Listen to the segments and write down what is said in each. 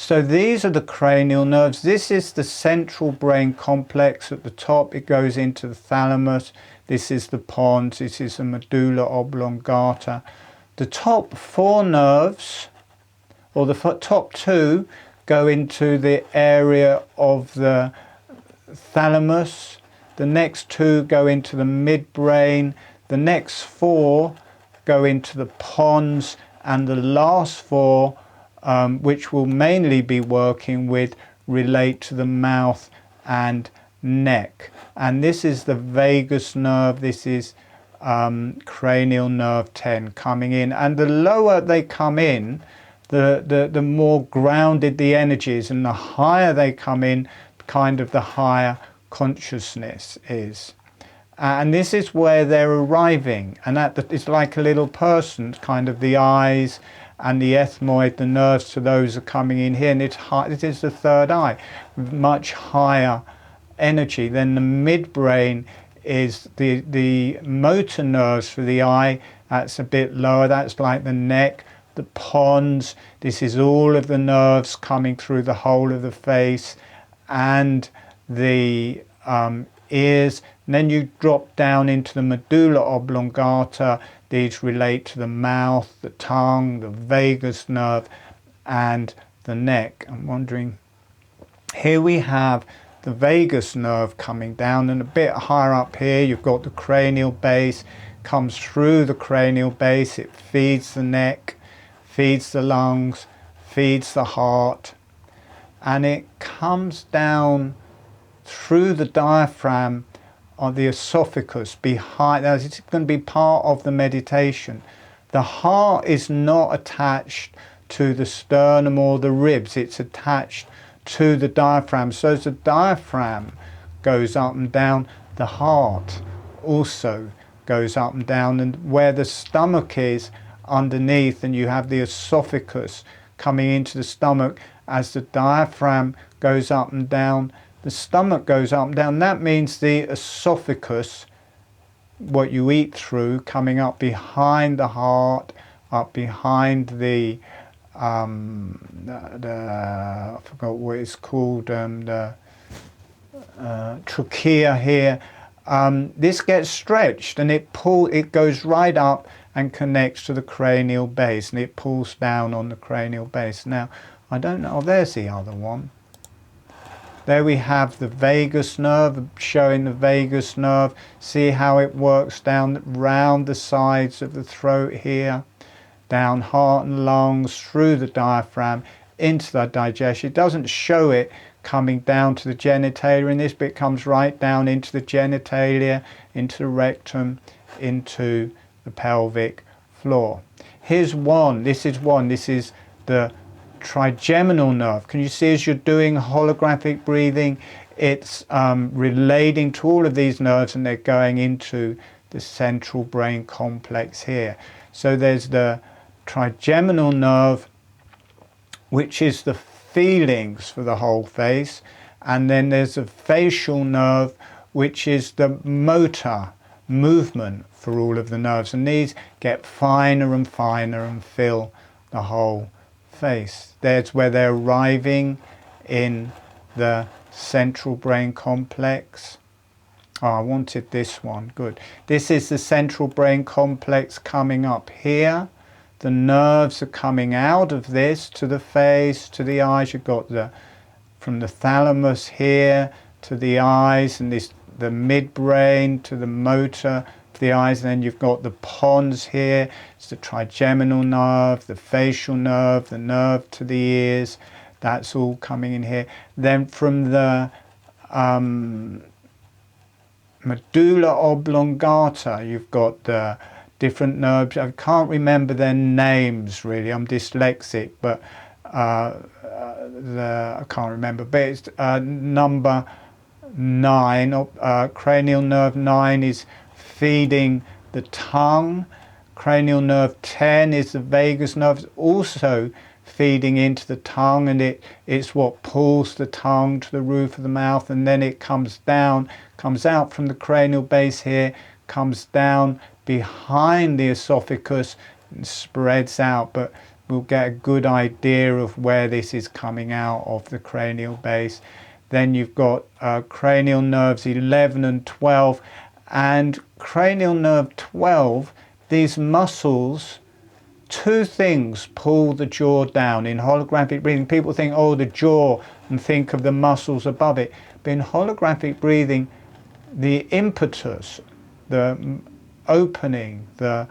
So these are the cranial nerves. This is the central brain complex. At the top it goes into the thalamus. This is the pons. This is the medulla oblongata. The top 4 nerves, or the top 2, go into the area of the thalamus. The next 2 go into the midbrain. The next 4 go into the pons, and the last 4, which we'll mainly be working with, relate to the mouth and neck. And this is the vagus nerve. This is cranial nerve 10 coming in, and the lower they come in, the more grounded the energy is, and the higher they come in, kind of the higher consciousness is. And this is where they're arriving, and it's like a little person, kind of the eyes and the ethmoid, the nerves to those are coming in here, and it's high. It is the third eye, much higher energy. Then the midbrain is the motor nerves for the eye. That's a bit lower. That's like the neck. The pons, this is all of the nerves coming through the whole of the face, and the ears. And then you drop down into the medulla oblongata. These relate to the mouth, the tongue, the vagus nerve, and the neck. I'm wondering, here we have the vagus nerve coming down, and a bit higher up here you've got the cranial base. Comes through the cranial base, it feeds the neck, feeds the lungs, feeds the heart, and it comes down through the diaphragm on the esophagus behind. Now it's going to be part of the meditation. The heart is not attached to the sternum or the ribs, it's attached to the diaphragm. So as the diaphragm goes up and down, the heart also goes up and down, and where the stomach is underneath, and you have the esophagus coming into the stomach, as the diaphragm goes up and down, the stomach goes up and down. That means the esophagus, what you eat through, coming up behind the heart, up behind the I forgot what it's called, the trachea here. This gets stretched, and it goes right up and connects to the cranial base, and it pulls down on the cranial base. Now, I don't know, oh, there's the other one. There we have the vagus nerve, showing the vagus nerve. See how it works down round the sides of the throat here, down heart and lungs, through the diaphragm, into the digestion. It doesn't show it coming down to the genitalia in this, but it comes right down into the genitalia, into the rectum, into the pelvic floor. Here's one. This is the trigeminal nerve. Can you see, as you're doing holographic breathing, it's relating to all of these nerves, and they're going into the central brain complex here. So there's the trigeminal nerve, which is the feelings for the whole face, and then there's the facial nerve, which is the motor movement for all of the nerves, and these get finer and finer and fill the whole face. There's where they're arriving in the central brain complex. Oh, I wanted this one. Good. This is the central brain complex coming up here. The nerves are coming out of this to the face, to the eyes. You've got from the thalamus here to the eyes, and the midbrain to the motor of the eyes. And then you've got the pons here. It's the trigeminal nerve, the facial nerve, the nerve to the ears. That's all coming in here. Then from the medulla oblongata, you've got the different nerves. I can't remember their names really. I'm dyslexic, but I can't remember. But it's number 9. Cranial nerve 9 is feeding the tongue. Cranial nerve 10 is the vagus nerve, also feeding into the tongue, and it's what pulls the tongue to the roof of the mouth, and then it comes down, comes out from the cranial base here, comes down behind the esophagus and spreads out. But we'll get a good idea of where this is coming out of the cranial base. Then you've got cranial nerves 11 and 12, and cranial nerve 12, these muscles, two things pull the jaw down. In holographic breathing, people think, oh, the jaw, and think of the muscles above it. But in holographic breathing, the impetus, the opening, the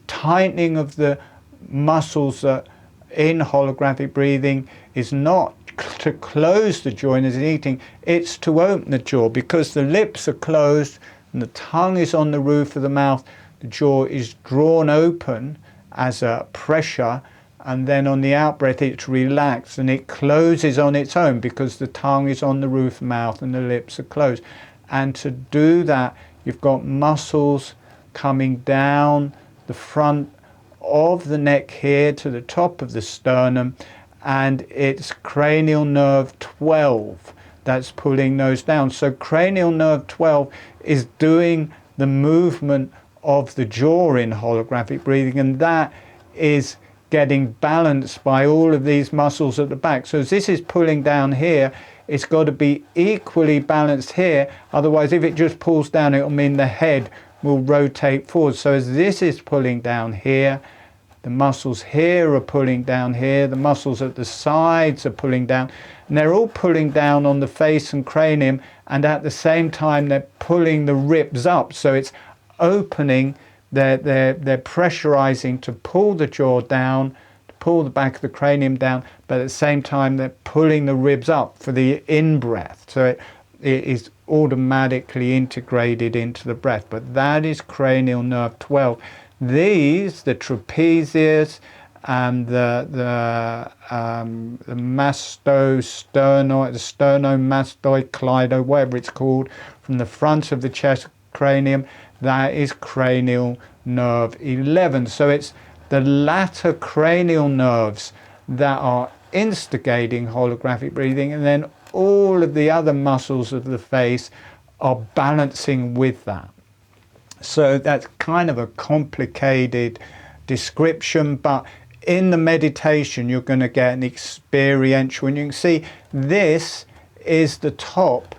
tightening of the muscles in holographic breathing is not to close the jaw as in eating, it's to open the jaw, because the lips are closed and the tongue is on the roof of the mouth. The jaw is drawn open as a pressure, and then on the out breath it's relaxed and it closes on its own because the tongue is on the roof of the mouth and the lips are closed. And to do that, you've got muscles coming down the front of the neck here to the top of the sternum, and it's cranial nerve 12 that's pulling those down. So cranial nerve 12 is doing the movement of the jaw in holographic breathing, and that is getting balanced by all of these muscles at the back. So as this is pulling down here, it's got to be equally balanced here, otherwise if it just pulls down, it'll mean the head will rotate forward. So as this is pulling down here, the muscles here are pulling down here, the muscles at the sides are pulling down, and they're all pulling down on the face and cranium, and at the same time they're pulling the ribs up. So it's opening, they're pressurizing to pull the jaw down, to pull the back of the cranium down, but at the same time they're pulling the ribs up for the in-breath. So it is automatically integrated into the breath. But that is cranial nerve 12. These, the trapezius and the mastosternoid, the sternomastoid cleido, whatever it's called, from the front of the chest cranium, that is cranial nerve 11. So it's the latter cranial nerves that are instigating holographic breathing, and then all of the other muscles of the face are balancing with that. So that's kind of a complicated description, but in the meditation you're going to get an experiential, and you can see this is the top,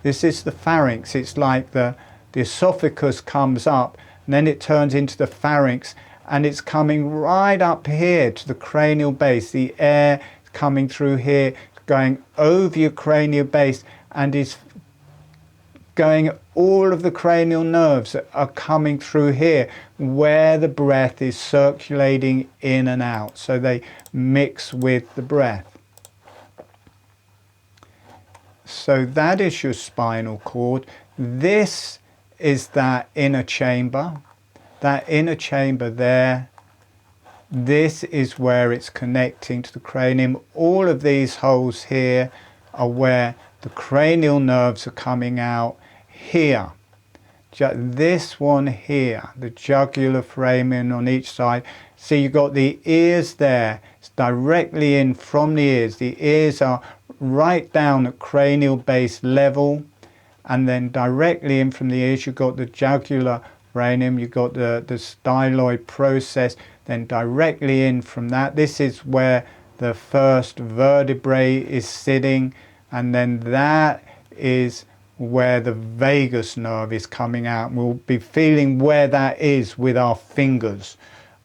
this is the pharynx. It's like the esophagus comes up and then it turns into the pharynx, and it's coming right up here to the cranial base. The air is coming through here, going over your cranial base, and is going, all of the cranial nerves are coming through here where the breath is circulating in and out, so they mix with the breath. So that is your spinal cord. This is that inner chamber. That inner chamber there, this is where it's connecting to the cranium. All of these holes here are where the cranial nerves are coming out. Here, this one here, the jugular foramen on each side. See, you've got the ears there. It's directly in from the ears. The ears are right down at cranial base level, and then directly in from the ears you've got the jugular foramen, you've got the styloid process, then directly in from that. This is where the first vertebrae is sitting, and then that is where the vagus nerve is coming out. We'll be feeling where that is with our fingers.